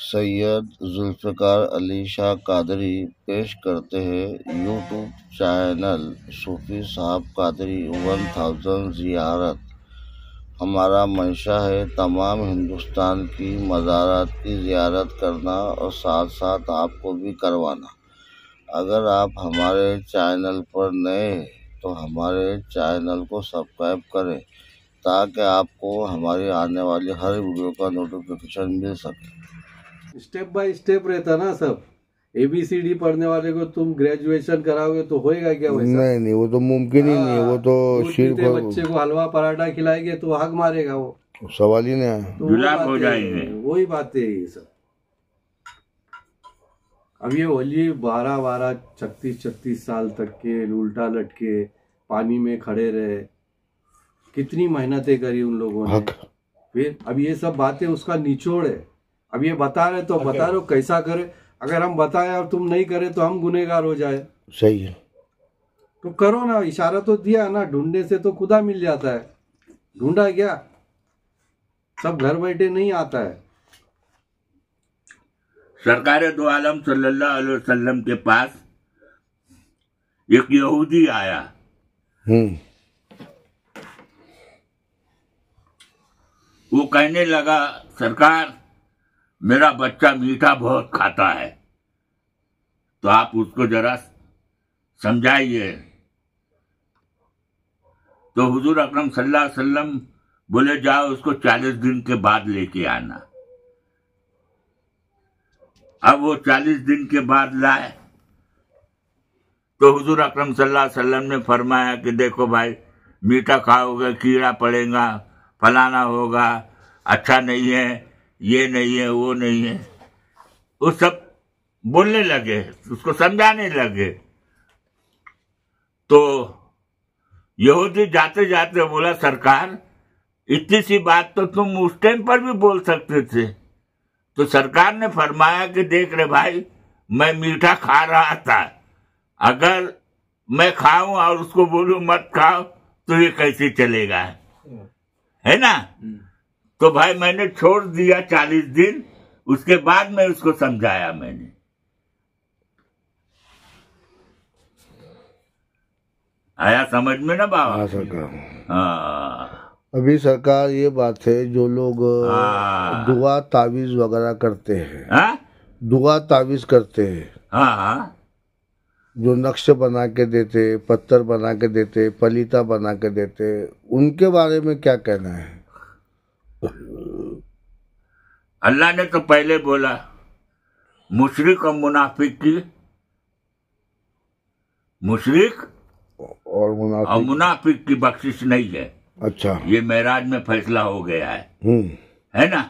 सैयद जुल्फ़िकार अली शाह कादरी पेश करते हैं यूट्यूब चैनल सूफी साहब कादरी 1000 ज़ियारत। हमारा मंशा है तमाम हिंदुस्तान की मज़ारात की ज़ियारत करना और साथ साथ आपको भी करवाना। अगर आप हमारे चैनल पर नए हैं तो हमारे चैनल को सब्सक्राइब करें ताकि आपको हमारी आने वाली हर वीडियो का नोटिफिकेशन मिल सके। स्टेप बाय स्टेप रहता ना सब। ABCD पढ़ने वाले को तुम ग्रेजुएशन कराओगे तो होएगा क्या वैसा? नहीं, वो तो मुमकिन ही नहीं है। वो तो सिर्फ बच्चे को हलवा पराठा खिलाएंगे तो हक मारेगा वो, सवाल ही नहीं है। तो हो जाएंगे। वही बात है ये सब। अब ये होली 12 36 साल तक के उल्टा लटके पानी में खड़े रहे, कितनी मेहनतें करी उन लोगों ने। फिर अब ये सब बातें उसका निचोड़ है। अब ये बता रहे तो बता रहे कैसा करे। अगर हम बताए और तुम नहीं करे तो हम गुनेगार हो जाए। सही है, तो करो ना, इशारा तो दिया ना। ढूंढने से तो खुदा मिल जाता है। ढूंढा क्या? सब घर बैठे नहीं आता है। सरकार दो आलम सल्लल्लाहु अलैहि वसल्लम के पास एक यहूदी आया। वो कहने लगा, सरकार मेरा बच्चा मीठा बहुत खाता है, तो आप उसको जरा समझाइए। तो हुजूर अकरम सल्लल्लाहु अलैहि वसल्लम बोले, जाओ उसको 40 दिन के बाद लेके आना। अब वो 40 दिन के बाद लाए तो हुजूर अकरम सल्लल्लाहु अलैहि वसल्लम ने फरमाया कि देखो भाई, मीठा खाओगे कीड़ा पड़ेगा, फलाना होगा, अच्छा नहीं है, ये नहीं है, वो नहीं है। वो सब बोलने लगे, उसको समझाने लगे। तो यहूदी जाते जाते बोला, सरकार इतनी सी बात तो तुम उस टाइम पर भी बोल सकते थे। तो सरकार ने फरमाया कि देख रहे भाई, मैं मीठा खा रहा था, अगर मैं खाऊं और उसको बोलूं मत खाओ तो ये कैसे चलेगा, है ना? तो भाई मैंने छोड़ दिया 40 दिन, उसके बाद में उसको समझाया मैंने। आया समझ में ना बाबा? हाँ। अभी सरकार ये बात है, जो लोग दुआ तावीज वगैरह करते हैं, दुआ तावीज करते हैं, जो नक्शे बना के देते, पत्थर बना के देते, पलीता बना के देते, उनके बारे में क्या कहना है? अल्लाह ने तो पहले बोला, मुशरिक और मुनाफिक की बख्शिश नहीं है। अच्छा, ये मेराज में फैसला हो गया है ना?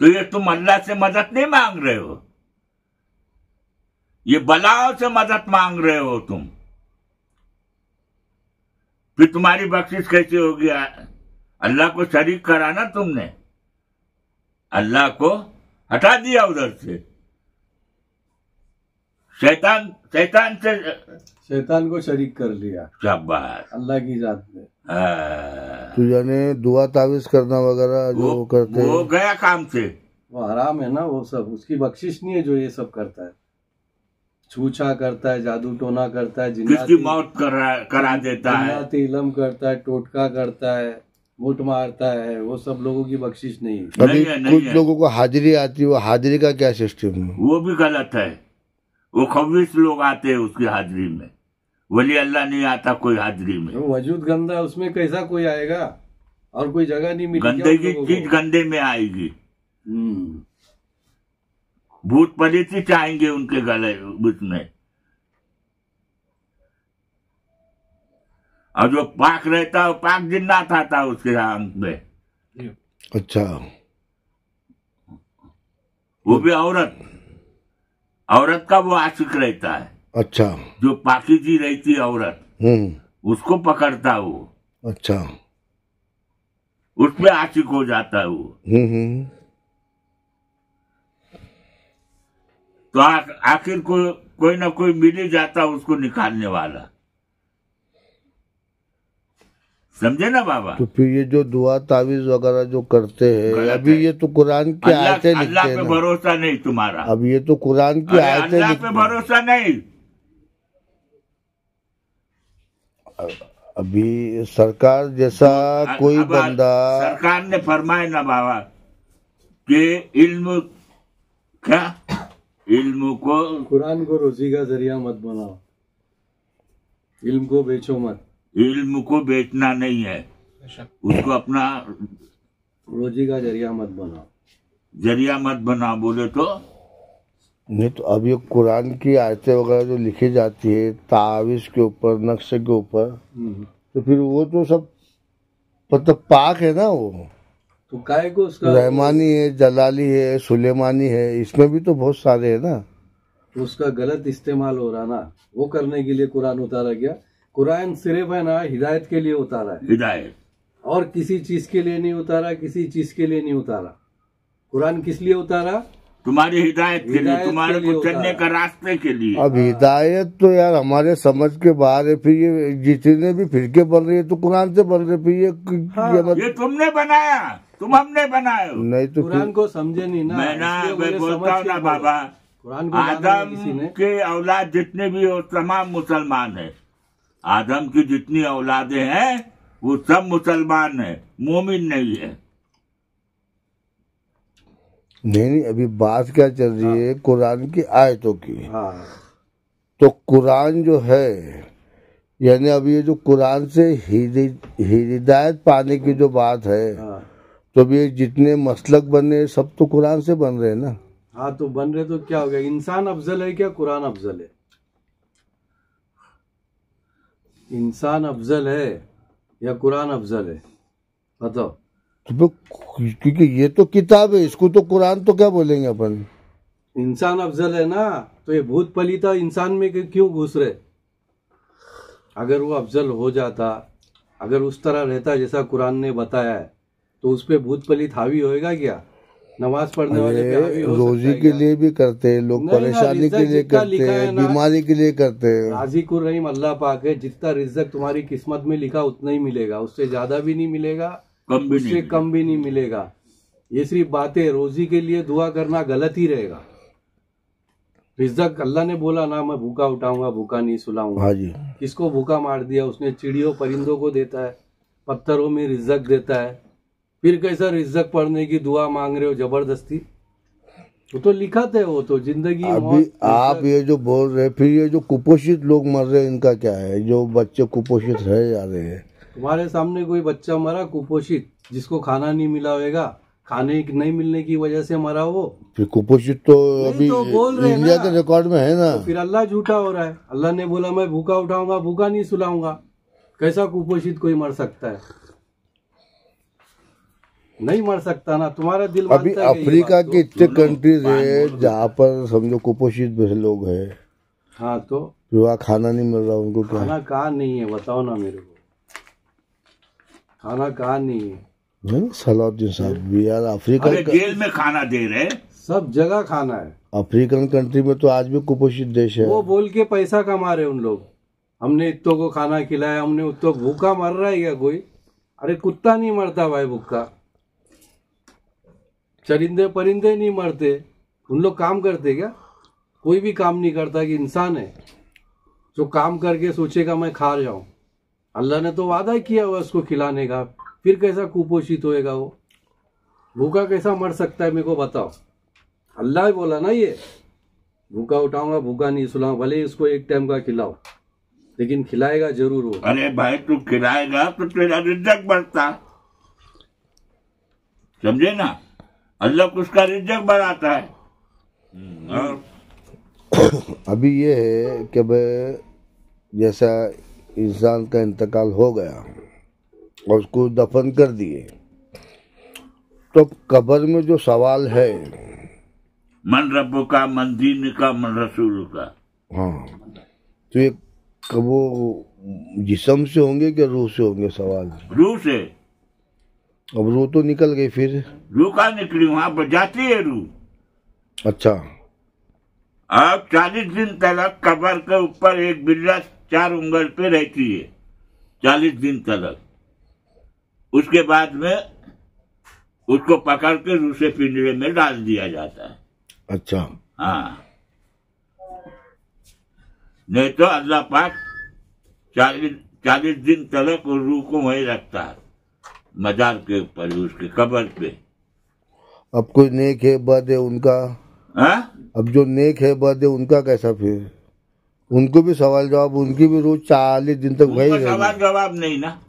तो ये तुम अल्लाह से मदद नहीं मांग रहे हो, ये बलाओं से मदद मांग रहे हो तुम। फिर तुम्हारी बख्शिश कैसे हो गया? अल्लाह को शरीक करा ना तुमने, अल्लाह को हटा दिया उधर से। शैतान को शरीक कर लिया। शाबाश, अल्लाह की जात में। तो यानी दुआ तावीज करना वगैरह जो करते वो गया काम से, वो हराम है ना। वो सब उसकी बख्शिश नहीं है जो ये सब करता है। छूछा करता है, जादू टोना करता है, किसकी मौत करा देता है, इलम करता है, टोटका करता है, मुठ मारता है, वो सब लोगों की बख्शिश नहीं है। अभी कुछ लोगों को हाजिरी आती है, वो हाजिरी का क्या सिस्टम है? वो भी गलत है। वो 24 लोग आते हैं उसकी हाजिरी में, वली अल्लाह नहीं आता कोई हाजिरी में। वजूद गंदा, उसमें कैसा कोई आएगा? और कोई जगह नहीं मिलेगी। गंदे की चीज गंदे में आएगी। भूत पलीती चाहेंगे उनके गले उसमें, और जो पाक रहता है पाक जिन्नात आता उसके आंख में। अच्छा, वो भी औरत का वो आशिक रहता है। अच्छा, जो पाकीज़ी रहती औरत, उसको पकड़ता वो। अच्छा, उस पे आशिक हो जाता है वो। तो आखिर कोई ना कोई मिल ही जाता उसको निकालने वाला, समझे ना बाबा। तो फिर ये जो दुआ तावीज वगैरह जो करते हैं, अभी ये तो कुरान की आयतें लिखते हैं। अल्लाह पे भरोसा नहीं तुम्हारा, अब ये तो कुरान की आयतें अल्लाह पे भरोसा नहीं। अभी सरकार जैसा कोई बंदा, सरकार ने फरमाया ना बाबा कि इल्म को, कुरान को रोजी का जरिया मत बनाओ, इल्म को बेचो मत। इल्म को बेचना नहीं है, उसको अपना रोजी का जरिया मत बनाओ। जरिया मत बना बोले तो नहीं। तो अब ये कुरान की आयतें वगैरह जो लिखी जाती है तावीज़ के ऊपर, नक्शे के ऊपर, तो फिर वो तो सब मतलब पाक है ना। वो तो काय को उसका रहमानी है, जलाली है, सुलेमानी है, इसमें भी तो बहुत सारे है ना। तो उसका गलत इस्तेमाल हो रहा ना, वो करने के लिए कुरान उतारा गया। कुरान सिर्फ है ना हिदायत के लिए उतारा है, हिदायत, और किसी चीज के लिए नहीं उतारा, किसी चीज के लिए नहीं उतारा। कुरान किस लिए उतारा? तुम्हारी हिदायत के लिए, तुम्हारे को चलने का रास्ते के लिए। अब हिदायत तो यार हमारे समझ के बाहर है। फिर ये जितने भी फिरके बन रहे हैं तो कुरान से बन रहे। फिर ये तुमने बनाया, तुम हमने बनाया नहीं तो कुरान को समझे नहीं ना। मैं बोलता हूँ ना बाबा, आदम के औलाद जितने भी हो तमाम मुसलमान है। आदम की जितनी औलादें हैं वो सब मुसलमान है, मोमिन नहीं है। नहीं, अभी बात क्या चल रही है कुरान की आयतों की। तो कुरान जो है, यानी अभी ये जो कुरान से हिदायत पाने की जो बात है, तो अभी जितने मसलक बने सब तो कुरान से बन रहे हैं ना। हाँ, तो बन रहे तो क्या हो गया? इंसान अफजल है क्या कुरान अफजल है? इंसान अफजल है या कुरान अफजल है? बताओ। तो क्योंकि ये तो किताब है, इसको तो कुरान तो क्या बोलेंगे अपन। इंसान अफजल है ना, तो ये भूत पलीता इंसान में क्यों घुस रहे? अगर वो अफजल हो जाता, अगर उस तरह रहता जैसा कुरान ने बताया है, तो उस पे भूत पलीत हावी होएगा क्या? नमाज पढ़ने वाले पे हावी हो रोजी के लिए भी करते हैं लोग, परेशानी के लिए करते हैं, बीमारी के लिए करते हैं। राज़िकुर रहीम अल्लाह पाक है, जितना रिज़्क तुम्हारी किस्मत में लिखा उतना ही मिलेगा, उससे ज्यादा भी नहीं मिलेगा, उससे कम भी नहीं मिलेगा। ये सिर्फ बातें, रोजी के लिए दुआ करना गलत ही रहेगा। रिज़्क अल्लाह ने बोला ना, मैं भूखा उठाऊंगा, भूखा नहीं सुलाऊंगा। हाँ जी। किसको भूखा मार दिया उसने? चिड़ियों परिंदों को देता है, पत्थरों में रिज़्क देता है। फिर कैसा रिज़्क पढ़ने की दुआ मांग रहे हो जबरदस्ती? वो तो लिखा था, वो तो जिंदगी। अभी आप ये जो बोल रहे, फिर ये जो कुपोषित लोग मर रहे हैं इनका क्या है? जो बच्चे कुपोषित रह जा रहे हैं, तुम्हारे सामने कोई बच्चा मरा कुपोषित, जिसको खाना नहीं मिला होगा, खाने नहीं मिलने की वजह से मरा वो? फिर कुपोषित तो अभी तो बोल रहे इंडिया के रिकॉर्ड में है ना। तो फिर अल्लाह झूठा हो रहा है। अल्लाह ने बोला मैं भूखा उठाऊंगा, भूखा नहीं सुलाऊंगा। कैसा कुपोषित कोई मर सकता है? नहीं मर सकता ना। तुम्हारा दिल अभी अफ्रीका के इतने कंट्रीज है जहाँ पर समझो कुपोषित लोग हैं। हाँ, तो वहाँ खाना नहीं मिल रहा उनको। क्या खाना कहाँ नहीं है बताओ ना मेरे को, खाना कहाँ नहीं है? नहीं सलाउद्दीन साहब, यार अफ्रीका जेल में खाना दे रहे, सब जगह खाना है। अफ्रीकन कंट्री में तो आज भी कुपोषित देश है। वो बोल के पैसा कमा रहे उन लोग, हमने इतों को खाना खिलाया, हमने उतो। भूखा मर रहा है क्या कोई? अरे कुत्ता नहीं मरता भाई भूखा, चरिंदे परिंदे नहीं मरते। उन लोग काम करते क्या? कोई भी काम नहीं करता। कि इंसान है जो काम करके सोचेगा मैं खा जाऊं। अल्लाह ने तो वादा किया हुआ उसको खिलाने का, फिर कैसा कुपोषित होएगा वो? भूखा कैसा मर सकता है मेरे को बताओ? अल्लाह ही बोला ना, ये भूखा उठाऊंगा, भूखा नहीं सुलाऊंगा। भले ही उसको एक टाइम का खिलाओ, लेकिन खिलाएगा जरूर वो। अरे भाई तू खिलाएगा तो तेरा रिज़्क बढ़ता, समझे ना। अल्लाह को उसका रिज़्क बढ़ाता है। अभी ये है कि भाई जैसा इंसान का इंतकाल हो गया और उसको दफन कर दिए, तो कब्र में जो सवाल है, मन रब्बो का, मन दीन का, मन रसूल का। हाँ, तो ये वो जिस्म से होंगे कि रूह से होंगे सवाल? रूह से। अब रूह तो निकल गई, फिर रूह का निकली, वहां पर जाती है रूह। अच्छा। अब 40 दिन तक कब्र के ऊपर एक बिल्ला 4 उंगल पे रहती है, 40 दिन तक। उसके बाद में उसको पकड़ के दूसरे पिंजरे में डाल दिया जाता है। अच्छा। हाँ, नहीं तो अल्लाह पाक 40 दिन तक उस रूह को वहीं रखता है, मजार के ऊपर, उसके कब्र पे। अब कोई नेक है बद है उनका, अब जो नेक है बद है उनका कैसा? फिर उनको भी सवाल जवाब, उनकी भी रूह 40 दिन तक वही रहेगी। सवाल जवाब नहीं ना।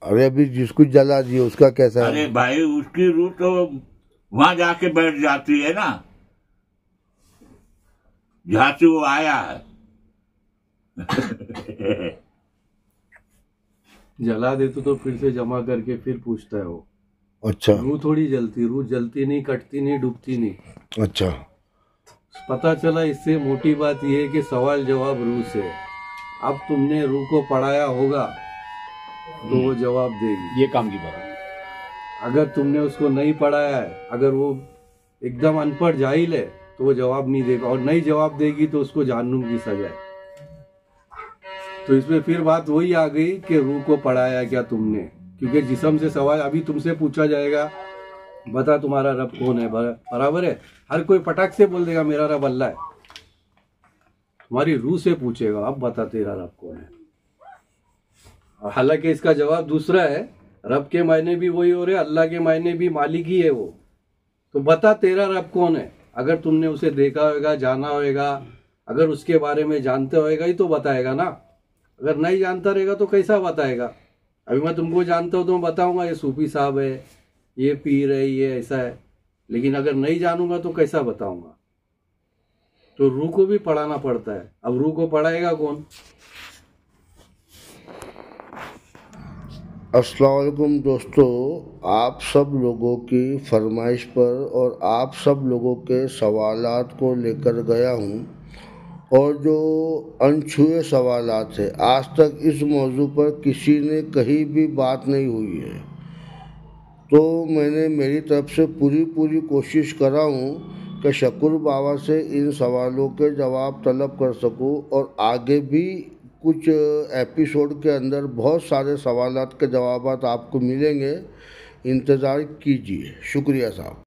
अरे अभी जिसको जला दिए उसका कैसा? अरे भाई, उसकी रूह तो वहां जाके बैठ जाती है ना, जहां से वो आया है। जला देते तो फिर से जमा करके फिर पूछता है वो। अच्छा। रूह थोड़ी जलती, रूह जलती नहीं, कटती नहीं, डूबती नहीं। अच्छा। पता चला इससे मोटी बात यह है कि सवाल जवाब रूह से। अब तुमने रूह को पढ़ाया होगा तो वो जवाब देगी, ये काम की बात है। अगर तुमने उसको नहीं पढ़ाया है, अगर वो एकदम अनपढ़ जाहिल है तो वो जवाब नहीं देगा, और नहीं जवाब देगी तो उसको जहन्नुम की सजा है। तो इसमें फिर बात वही आ गई कि रूह को पढ़ाया क्या तुमने, क्योंकि जिस्म से सवाल अभी तुमसे पूछा जाएगा, बता तुम्हारा रब कौन है, बराबर है। हर कोई पटाख से बोल देगा मेरा रब अल्लाह है। तुम्हारी रूह से पूछेगा, अब बता तेरा रब कौन है। और हालांकि इसका जवाब दूसरा है, रब के मायने भी वही हो रहे, अल्लाह के मायने भी मालिक ही है वो। तो बता तेरा रब कौन है। अगर तुमने उसे देखा होगा, जाना होगा, अगर उसके बारे में जानते होगा ही तो बताएगा ना। अगर नहीं जानता रहेगा तो कैसा बताएगा। अभी मैं तुमको जानता हूँ तो मैं बताऊंगा ये सूफी साहब है, ये पीर है, ये ऐसा है, लेकिन अगर नहीं जानूंगा तो कैसा बताऊंगा। तो रूह को भी पढ़ाना पड़ता है। अब रूह को पढ़ाएगा कौन? अस्सलाम वालेकुम दोस्तों, आप सब लोगों की फरमाइश पर और आप सब लोगों के सवालात को लेकर गया हूँ, और जो अनछुए सवालात है, आज तक इस मौजू पर किसी ने कहीं भी बात नहीं हुई है। तो मैंने मेरी तरफ से पूरी कोशिश करा हूँ कि शकूर बाबा से इन सवालों के जवाब तलब कर सकूँ, और आगे भी कुछ एपिसोड के अंदर बहुत सारे सवालात के जवाबात आपको मिलेंगे। इंतज़ार कीजिए। शुक्रिया साहब।